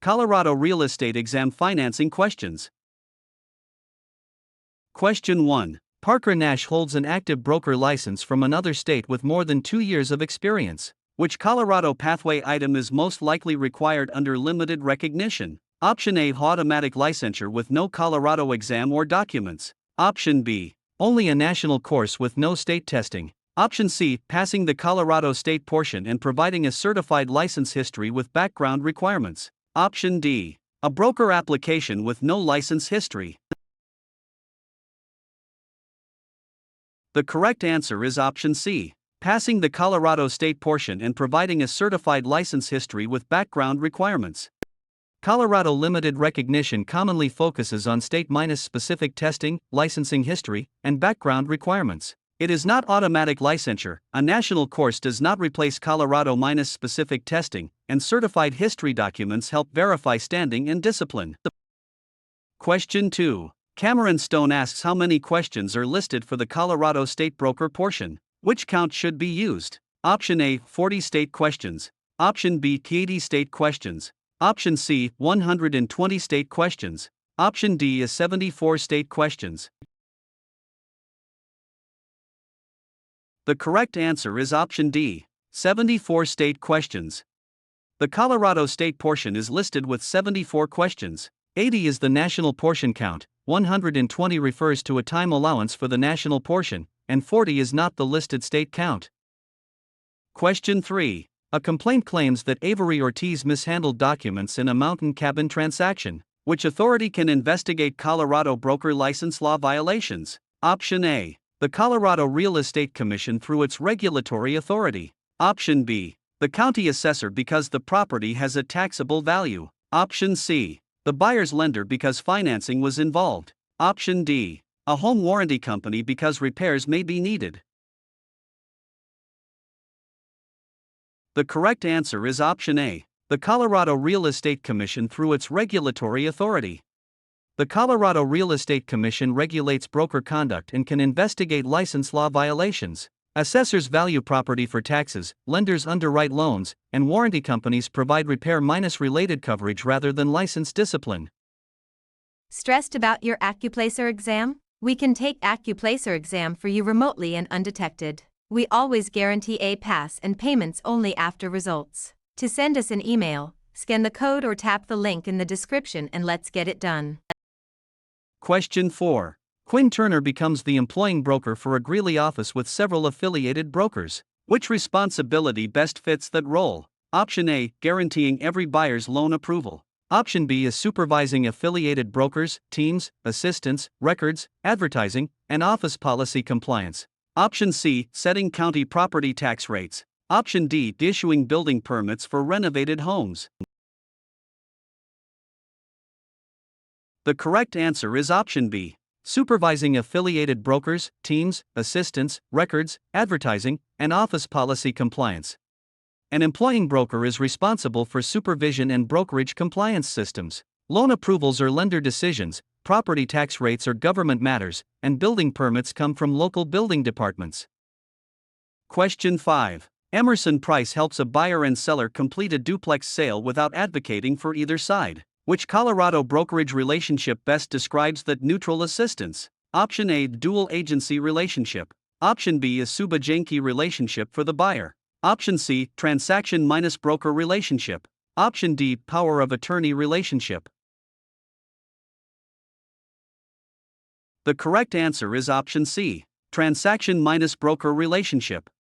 Colorado Real Estate Exam Financing Questions. Question 1. Parker Nash holds an active broker license from another state with more than 2 years of experience. Which Colorado pathway item is most likely required under limited recognition? Option A. Automatic licensure with no Colorado exam or documents. Option B. Only a national course with no state testing. Option C. Passing the Colorado state portion and providing a certified license history with background requirements. Option D. A broker application with no license history. The correct answer is option C. Passing the Colorado state portion and providing a certified license history with background requirements. Colorado limited recognition commonly focuses on state-specific testing, licensing history, and background requirements. It is not automatic licensure. A national course does not replace Colorado-specific testing, and certified history documents help verify standing and discipline. Question 2. Cameron Stone asks how many questions are listed for the Colorado state broker portion. Which count should be used? Option A. 40 state questions. Option B. 80 state questions. Option C. 120 state questions. Option D is 74 state questions. The correct answer is option D. 74 state questions. The Colorado state portion is listed with 74 questions. 80 is the national portion count, 120 refers to a time allowance for the national portion, and 40 is not the listed state count. Question 3. A complaint claims that Avery Ortiz mishandled documents in a mountain cabin transaction. Which authority can investigate Colorado broker license law violations? Option A. The Colorado Real Estate Commission through its regulatory authority. Option B. The county assessor because the property has a taxable value. Option C. The buyer's lender because financing was involved. Option D. A home warranty company because repairs may be needed. The correct answer is option A. The Colorado Real Estate Commission through its regulatory authority. The Colorado Real Estate Commission regulates broker conduct and can investigate license law violations. Assessors value property for taxes, lenders underwrite loans, and warranty companies provide repair-related coverage rather than license discipline. Stressed about your AccuPlacer exam? We can take AccuPlacer exam for you remotely and undetected. We always guarantee a pass and payments only after results. To send us an email, scan the code or tap the link in the description and let's get it done. Question 4. Quinn Turner becomes the employing broker for a Greeley office with several affiliated brokers. Which responsibility best fits that role? Option A. Guaranteeing every buyer's loan approval. Option B is supervising affiliated brokers, teams, assistants, records, advertising, and office policy compliance. Option C. Setting county property tax rates. Option D. Issuing building permits for renovated homes. The correct answer is option B. Supervising affiliated brokers, teams, assistants, records, advertising, and office policy compliance. An employing broker is responsible for supervision and brokerage compliance systems. Loan approvals are lender decisions, property tax rates are government matters, and building permits come from local building departments. Question 5. Emerson Price helps a buyer and seller complete a duplex sale without advocating for either side. Which Colorado brokerage relationship best describes that neutral assistance? Option A. Dual agency relationship. Option B is supervising relationship for the buyer. Option C. Transaction-broker relationship. Option D. Power of attorney relationship. The correct answer is option C. Transaction-broker relationship.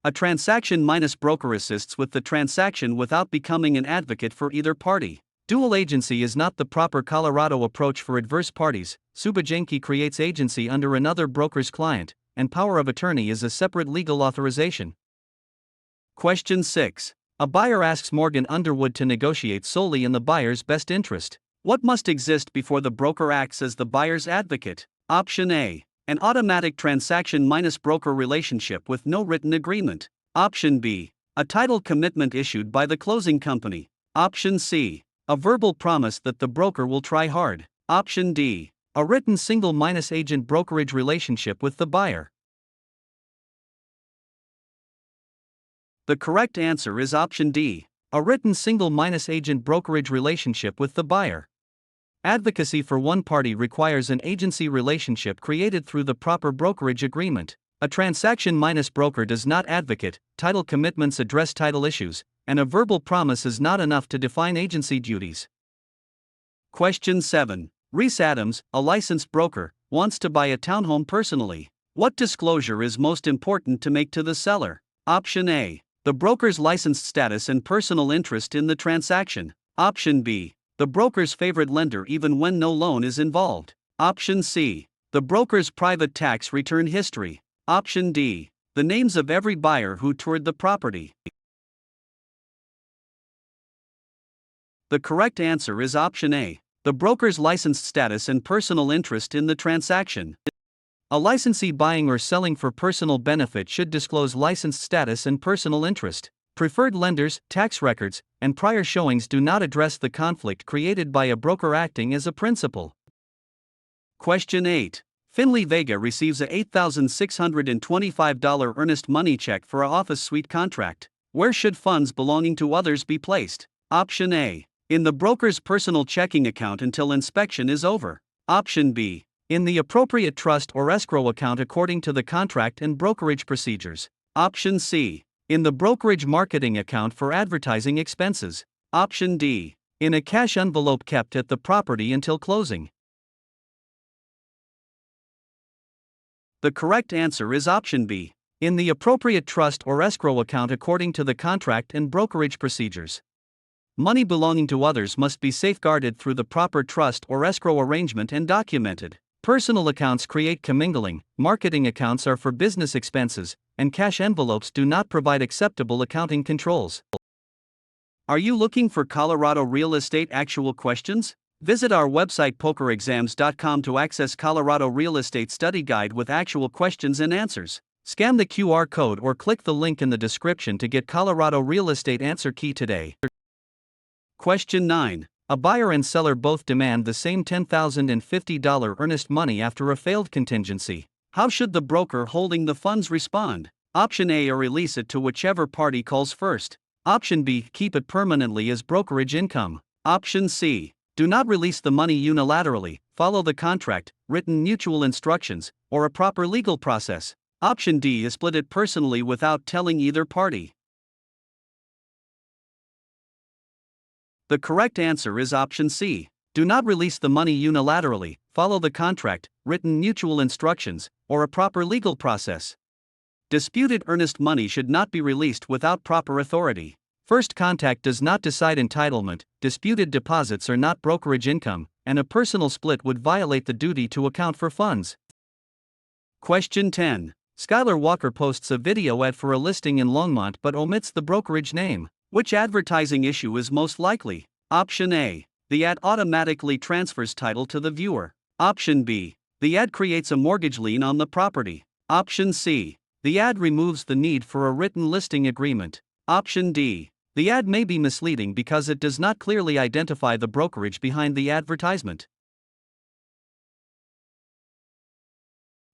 A transaction-broker assists with the transaction without becoming an advocate for either party. Dual agency is not the proper Colorado approach for adverse parties. Supervising creates agency under another broker's client, and power of attorney is a separate legal authorization. Question 6. A buyer asks Morgan Underwood to negotiate solely in the buyer's best interest. What must exist before the broker acts as the buyer's advocate? Option A. An automatic transaction-broker relationship with no written agreement. Option B. A title commitment issued by the closing company. Option C. A verbal promise that the broker will try hard. Option D. A written single-agent brokerage relationship with the buyer. The correct answer is option D. A written single-agent brokerage relationship with the buyer. Advocacy for one party requires an agency relationship created through the proper brokerage agreement. A transaction-broker does not advocate, title commitments address title issues, and a verbal promise is not enough to define agency duties. Question 7. Reese Adams, a licensed broker, wants to buy a townhome personally. What disclosure is most important to make to the seller? Option A. The broker's licensed status and personal interest in the transaction. Option B. The broker's favorite lender even when no loan is involved. Option C. The broker's private tax return history. Option D. The names of every buyer who toured the property. The correct answer is option A. The broker's licensed status and personal interest in the transaction. A licensee buying or selling for personal benefit should disclose licensed status and personal interest. Preferred lenders, tax records, and prior showings do not address the conflict created by a broker acting as a principal. Question 8. Finley Vega receives a $8,625 earnest money check for an office suite contract. Where should funds belonging to others be placed? Option A. In the broker's personal checking account until inspection is over. Option B. In the appropriate trust or escrow account according to the contract and brokerage procedures. Option C. In the brokerage marketing account for advertising expenses. Option D. In a cash envelope kept at the property until closing. The correct answer is option B. In the appropriate trust or escrow account according to the contract and brokerage procedures. Money belonging to others must be safeguarded through the proper trust or escrow arrangement and documented. Personal accounts create commingling, marketing accounts are for business expenses, and cash envelopes do not provide acceptable accounting controls. Are you looking for Colorado real estate actual questions? Visit our website pokerexams.com to access Colorado Real Estate Study Guide with actual questions and answers. Scan the QR code or click the link in the description to get Colorado Real Estate Answer Key today. Question 9. A buyer and seller both demand the same $10,050 earnest money after a failed contingency. How should the broker holding the funds respond? Option A. Or release it to whichever party calls first. Option B. Keep it permanently as brokerage income. Option C. Do not release the money unilaterally, follow the contract, written mutual instructions, or a proper legal process. Option D is split it personally without telling either party. The correct answer is option C. Do not release the money unilaterally, follow the contract, written mutual instructions, or a proper legal process. Disputed earnest money should not be released without proper authority. First contact does not decide entitlement, disputed deposits are not brokerage income, and a personal split would violate the duty to account for funds. Question 10. Skylar Walker posts a video ad for a listing in Longmont but omits the brokerage name. Which advertising issue is most likely? Option A. The ad automatically transfers title to the viewer. Option B. The ad creates a mortgage lien on the property. Option C. The ad removes the need for a written listing agreement. Option D. The ad may be misleading because it does not clearly identify the brokerage behind the advertisement.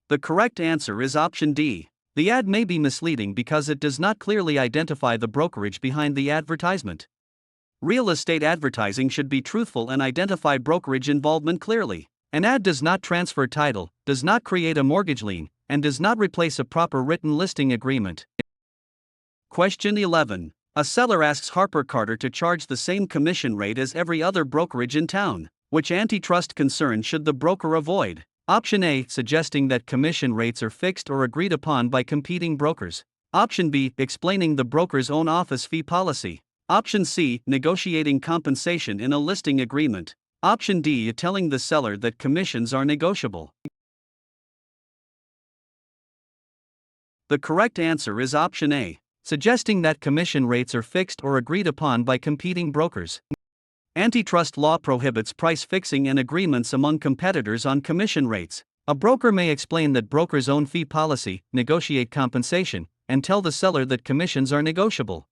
The correct answer is option D. The ad may be misleading because it does not clearly identify the brokerage behind the advertisement. Real estate advertising should be truthful and identify brokerage involvement clearly. An ad does not transfer title, does not create a mortgage lien, and does not replace a proper written listing agreement. Question 11. A seller asks Harper Carter to charge the same commission rate as every other brokerage in town. Which antitrust concern should the broker avoid? Option A. Suggesting that commission rates are fixed or agreed upon by competing brokers. Option B. Explaining the broker's own office fee policy. Option C. Negotiating compensation in a listing agreement. Option D. Telling the seller that commissions are negotiable. The correct answer is option A. Suggesting that commission rates are fixed or agreed upon by competing brokers. Antitrust law prohibits price fixing and agreements among competitors on commission rates. A broker may explain that broker's own fee policy, negotiate compensation, and tell the seller that commissions are negotiable.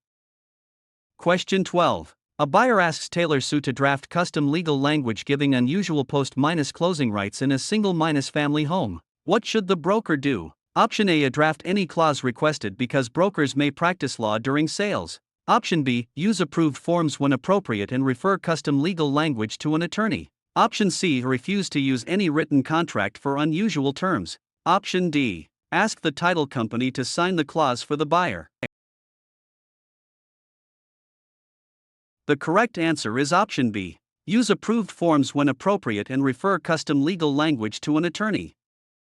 Question 12. A buyer asks Taylor Sue to draft custom legal language giving unusual post-closing rights in a single-family home. What should the broker do? Option A. Draft any clause requested because brokers may practice law during sales. Option B, use approved forms when appropriate and refer custom legal language to an attorney. Option C, refuse to use any written contract for unusual terms. Option D, ask the title company to sign the clause for the buyer. The correct answer is option B. Use approved forms when appropriate and refer custom legal language to an attorney.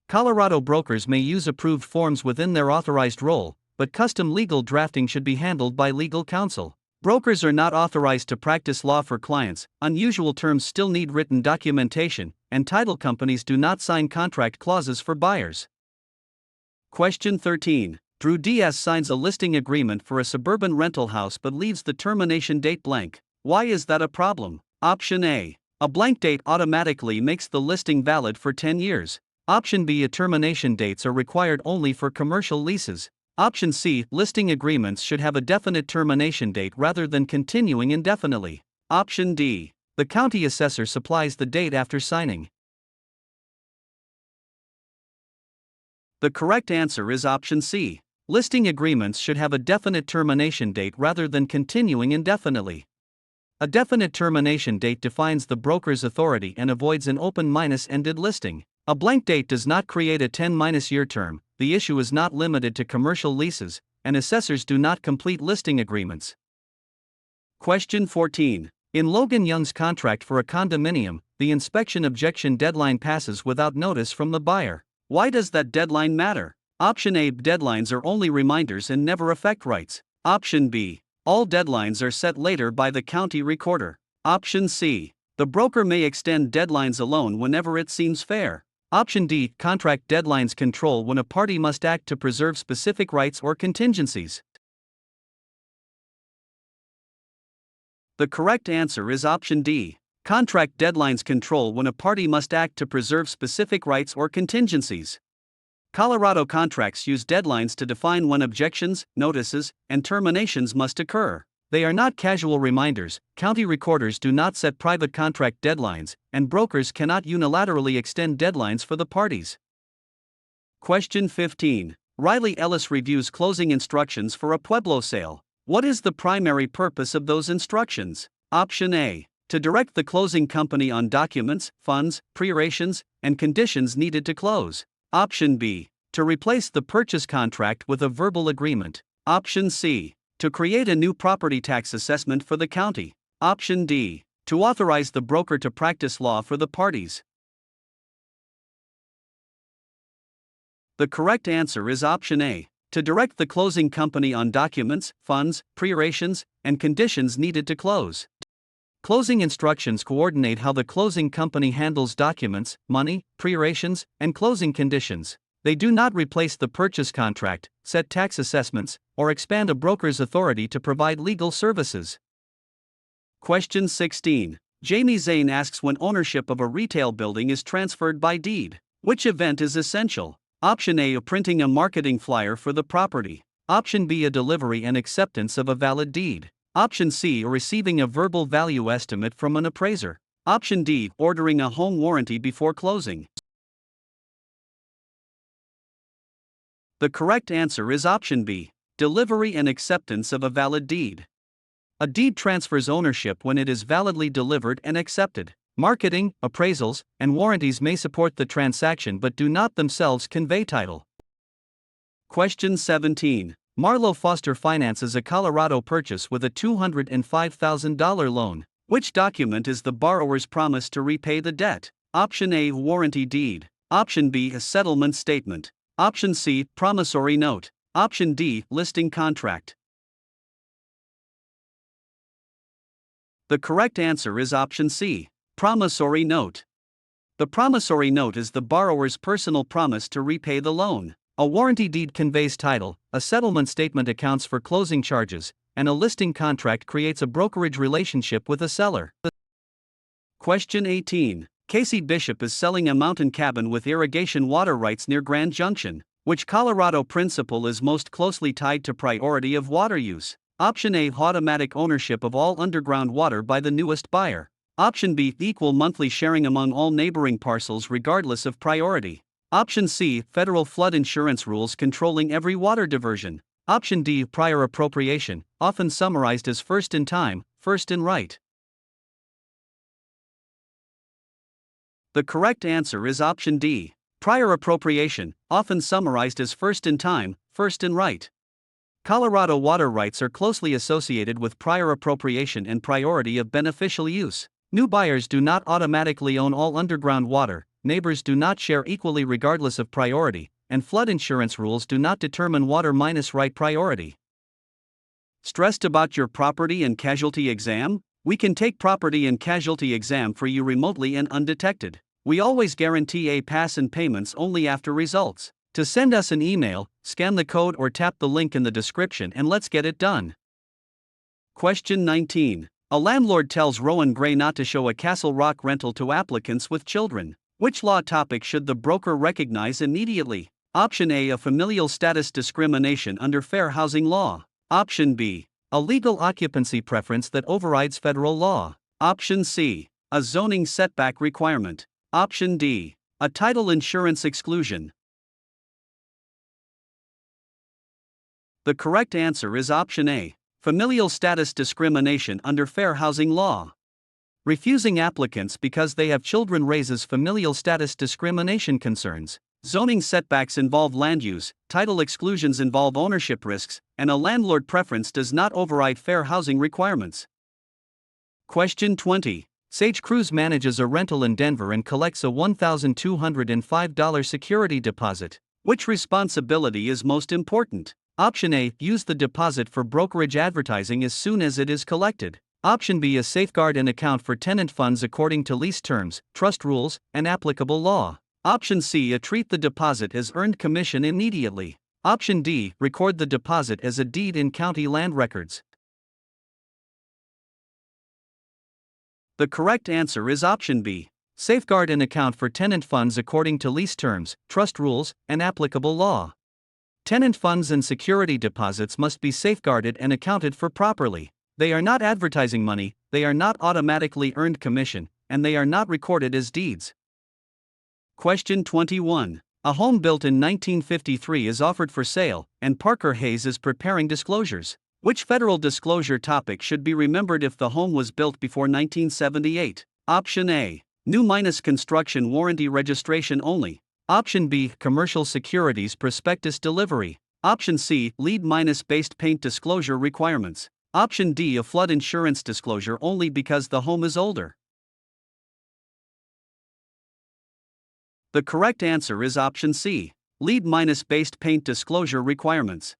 Colorado brokers may use approved forms within their authorized role, but custom legal drafting should be handled by legal counsel. Brokers are not authorized to practice law for clients, unusual terms still need written documentation, and title companies do not sign contract clauses for buyers. Question 13. Drew Diaz signs a listing agreement for a suburban rental house but leaves the termination date blank. Why is that a problem? Option A. A blank date automatically makes the listing valid for 10 years. Option B. Termination dates are required only for commercial leases. Option C. Listing agreements should have a definite termination date rather than continuing indefinitely. Option D. The county assessor supplies the date after signing. The correct answer is option C. Listing agreements should have a definite termination date rather than continuing indefinitely. A definite termination date defines the broker's authority and avoids an open-ended listing. A blank date does not create a 10-year term. The issue is not limited to commercial leases, and assessors do not complete listing agreements. Question 14. In Logan Young's contract for a condominium, the inspection objection deadline passes without notice from the buyer. Why does that deadline matter? Option A. Deadlines are only reminders and never affect rights. Option B. All deadlines are set later by the county recorder. Option C. The broker may extend deadlines alone whenever it seems fair. Option D. Contract deadlines control when a party must act to preserve specific rights or contingencies. The correct answer is option D. Contract deadlines control when a party must act to preserve specific rights or contingencies. Colorado contracts use deadlines to define when objections, notices, and terminations must occur. They are not casual reminders. County recorders do not set private contract deadlines, and brokers cannot unilaterally extend deadlines for the parties. Question 15. Riley Ellis reviews closing instructions for a Pueblo sale. What is the primary purpose of those instructions? Option A. To direct the closing company on documents, funds, preparations, and conditions needed to close. Option B. To replace the purchase contract with a verbal agreement. Option C. To create a new property tax assessment for the county. Option D. To authorize the broker to practice law for the parties. The correct answer is option A. To direct the closing company on documents, funds, preparations, and conditions needed to close. Closing instructions coordinate how the closing company handles documents, money, preparations, and closing conditions. They do not replace the purchase contract, set tax assessments, or expand a broker's authority to provide legal services. Question 16. Jamie Zane asks when ownership of a retail building is transferred by deed. Which event is essential? Option A. Printing a marketing flyer for the property. Option B. A delivery and acceptance of a valid deed. Option C. Receiving a verbal value estimate from an appraiser. Option D. Ordering a home warranty before closing. The correct answer is option B. Delivery and acceptance of a valid deed. A deed transfers ownership when it is validly delivered and accepted. Marketing, appraisals, and warranties may support the transaction but do not themselves convey title. Question 17. Marlo Foster finances a Colorado purchase with a $205,000 loan. Which document is the borrower's promise to repay the debt? Option A. Warranty deed. Option B. A settlement statement. Option C. Promissory note. Option D. Listing contract. The correct answer is option C. Promissory note. The promissory note is the borrower's personal promise to repay the loan. A warranty deed conveys title, a settlement statement accounts for closing charges, and a listing contract creates a brokerage relationship with a seller. Question 18. Casey Bishop is selling a mountain cabin with irrigation water rights near Grand Junction. Which Colorado principle is most closely tied to priority of water use? Option A. Automatic ownership of all underground water by the newest buyer. Option B. Equal monthly sharing among all neighboring parcels regardless of priority. Option C. Federal flood insurance rules controlling every water diversion. Option D. Prior appropriation. often summarized as first in time, first in right. The correct answer is option D. Prior appropriation, often summarized as first in time, first in right. Colorado water rights are closely associated with prior appropriation and priority of beneficial use. New buyers do not automatically own all underground water, neighbors do not share equally regardless of priority, and flood insurance rules do not determine water minus right priority. Stressed about your property and casualty exam? We can take property and casualty exam for you remotely and undetected. We always guarantee a pass and payments only after results. To send us an email, scan the code or tap the link in the description and let's get it done. Question 19. A landlord tells Rowan Gray not to show a Castle Rock rental to applicants with children. Which law topic should the broker recognize immediately? Option A. A familial status discrimination under fair housing law. Option B. A legal occupancy preference that overrides federal law. Option C. A zoning setback requirement. Option D. A title insurance exclusion. The correct answer is option A. Familial status discrimination under fair housing law. Refusing applicants because they have children raises familial status discrimination concerns. Zoning setbacks involve land use, title exclusions involve ownership risks, and a landlord preference does not override fair housing requirements. Question 20. Sage Cruise manages a rental in Denver and collects a $1,205 security deposit. Which responsibility is most important? Option A. Use the deposit for brokerage advertising as soon as it is collected. Option B. A safeguard and account for tenant funds according to lease terms, trust rules, and applicable law. Option C. A treat the deposit as earned commission immediately. Option D. Record the deposit as a deed in county land records. The correct answer is option B. Safeguard and account for tenant funds according to lease terms, trust rules, and applicable law. Tenant funds and security deposits must be safeguarded and accounted for properly. They are not advertising money, they are not automatically earned commission, and they are not recorded as deeds. Question 21. A home built in 1953 is offered for sale, and Parker Hayes is preparing disclosures. Which federal disclosure topic should be remembered if the home was built before 1978? Option A. New minus construction warranty registration only. Option B. Commercial securities prospectus delivery. Option C. Lead minus based paint disclosure requirements. Option D. A flood insurance disclosure only because the home is older. The correct answer is option C. Lead minus based paint disclosure requirements.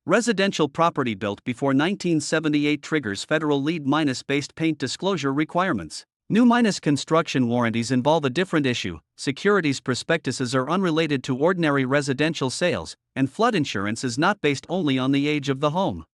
Residential property built before 1978 triggers federal lead minus based paint disclosure requirements. New minus construction warranties involve a different issue. Securities prospectuses are unrelated to ordinary residential sales, and flood insurance is not based only on the age of the home.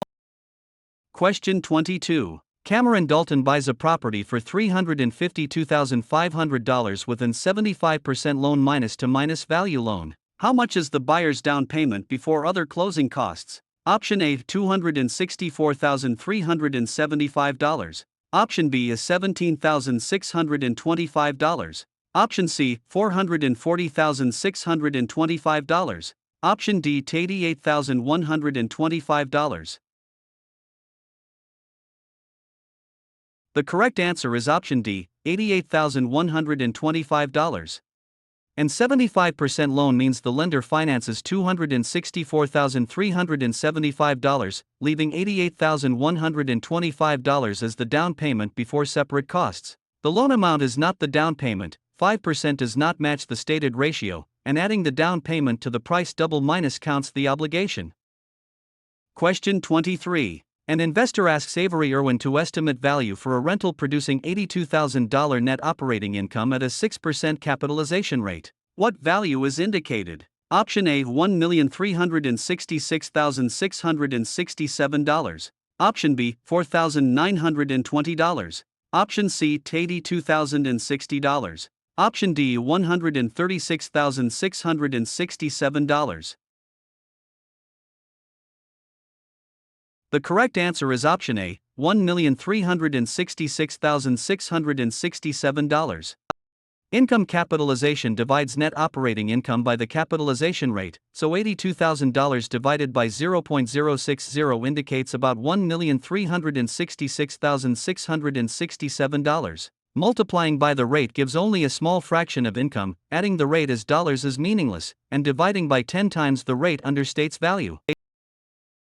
Question 22. Cameron Dalton buys a property for $352,500 with an 75% loan minus to minus value loan. How much is the buyer's down payment before other closing costs? Option A. $264,375. Option B is $17,625. Option C. $440,625. Option D. $88,125. The correct answer is option D. $88,125. And 75% loan means the lender finances $264,375, leaving $88,125 as the down payment before separate costs. The loan amount is not the down payment, 5% does not match the stated ratio, and adding the down payment to the price double minus counts the obligation. Question 23. An investor asks Avery Irwin to estimate value for a rental producing $82,000 net operating income at a 6% capitalization rate. What value is indicated? Option A. $1,366,667. Option B. $4,920. Option C. $82,060. Option D. $136,667. The correct answer is option A. $1,366,667. Income capitalization divides net operating income by the capitalization rate, so $82,000 divided by 0.060 indicates about $1,366,667. Multiplying by the rate gives only a small fraction of income, adding the rate as dollars is meaningless, and dividing by 10 times the rate understates value.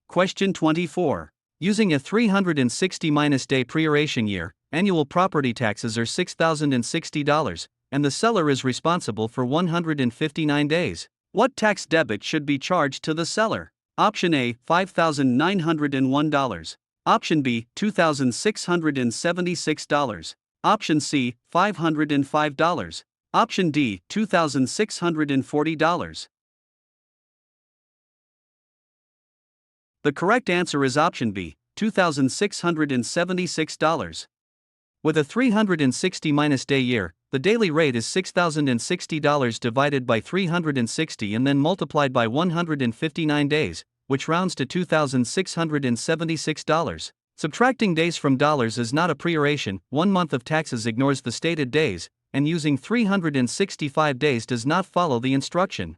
Question 24. Using a 360-day proration year, annual property taxes are $6,060, and the seller is responsible for 159 days. What tax debit should be charged to the seller? Option A, $5,901. Option B, $2,676. Option C, $505. Option D, $2,640. The correct answer is option B, $2,676. With a 360-day year, the daily rate is $6,060 divided by 360 and then multiplied by 159 days, which rounds to $2,676. Subtracting days from dollars is not a proration. 1 month of taxes ignores the stated days, and using 365 days does not follow the instruction.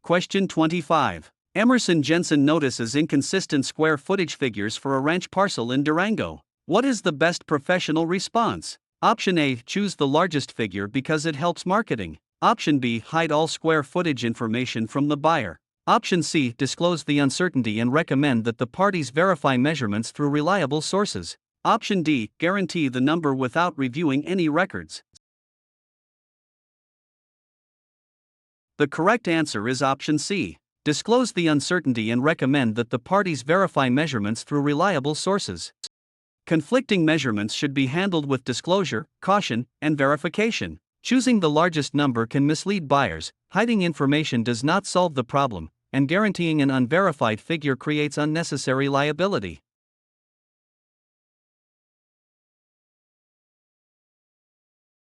Question 25. Emerson Jensen notices inconsistent square footage figures for a ranch parcel in Durango. What is the best professional response? Option A, choose the largest figure because it helps marketing. Option B, hide all square footage information from the buyer. Option C, disclose the uncertainty and recommend that the parties verify measurements through reliable sources. Option D, guarantee the number without reviewing any records. The correct answer is option C. Disclose the uncertainty and recommend that the parties verify measurements through reliable sources. Conflicting measurements should be handled with disclosure, caution, and verification. Choosing the largest number can mislead buyers, hiding information does not solve the problem, and guaranteeing an unverified figure creates unnecessary liability.